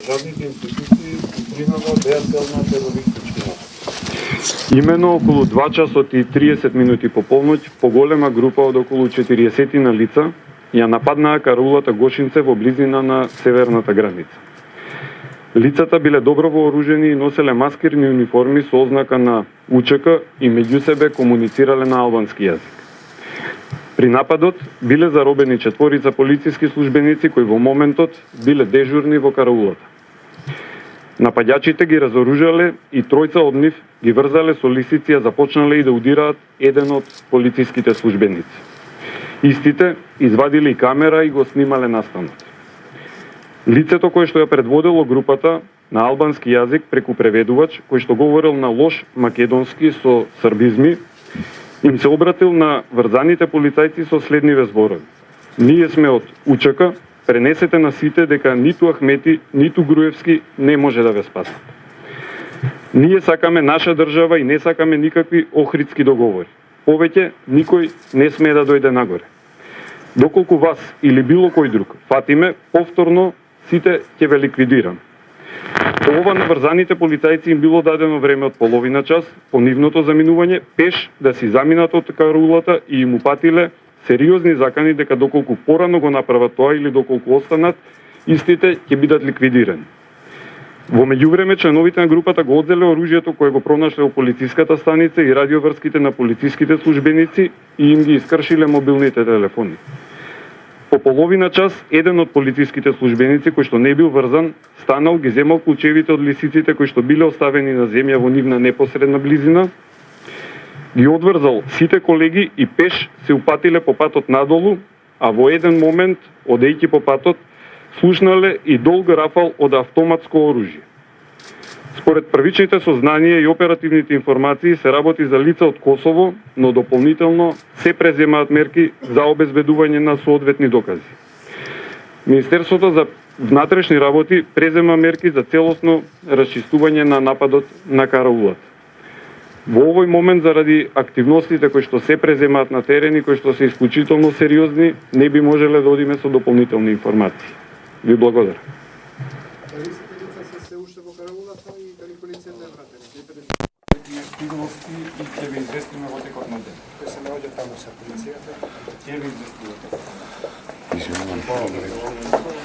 Државните институции примерно беа цел на терористички напад. Имено околу 2 часот и 30 минути по полноќ, поголема група од околу 40 на лица ја нападнаа караулата Гошинце во близина на северната граница. Лицата биле добро вооружени и носеле маскирни униформи со ознака на УЧК и меѓу себе комуницирале на албански јазик. При нападот биле заробени 4 полициски службеници кои во моментот биле дежурни во караулата. Нападјачите ги разоружале и 3 од нив ги врзале со лисици и започнале и да удираат еден од полициските службеници. Истите извадиле и камера и го снимале настанот. Лицето кое што ја предводело групата на албански јазик преку преведувач, кој што говорил на лош македонски со србизми, им се обратил на врзаните полицајци со следниве зборови. Ние сме од УЧК, пренесете на сите дека ниту Ахмети, ниту Груевски не може да ве спасат. Ние сакаме наша држава и не сакаме никакви охридски договори. Повеќе никој не смее да дојде нагоре. Доколку вас или било кој друг фатиме, повторно сите ќе ве ликвидирам. По ова на врзаните полицајци им било дадено време од половина час по нивното заминување пеш да си заминат од караулата и им упатиле сериозни закани дека доколку порано го направат тоа или доколку останат, истите ќе бидат ликвидирани. Во меѓувреме членовите на групата го одзеле оружјето кое го пронашле во полициската станица и радиоврските на полициските службеници и им ги искршиле мобилните телефони. По половина час, еден од полициските службеници кој што не бил врзан, станал, ги земал клучевите од лисиците кои што биле оставени на земја во нивна непосредна близина, ги одврзал сите колеги и пеш се упатиле по патот надолу, а во еден момент, одејќи по патот, слушнале и долг рафал од автоматско оружје. Според првичните сознанија и оперативните информации се работи за лица од Косово, но дополнително се преземаат мерки за обезбедување на соодветни докази. Министерството за внатрешни работи презема мерки за целосно расчистување на нападот на караулата. Во овој момент, заради активностите кои што се преземаат на терен и кои што се исклучително сериозни, не би можеле да одиме со дополнителни информации. Ви благодарам. Терминските лица се уште во караулата и дали полиција не вратени? Активности и ќе ви известиме во текот на ден. Кој се наоѓа таму со полицијата? Ќе ви известиме. Извинувам.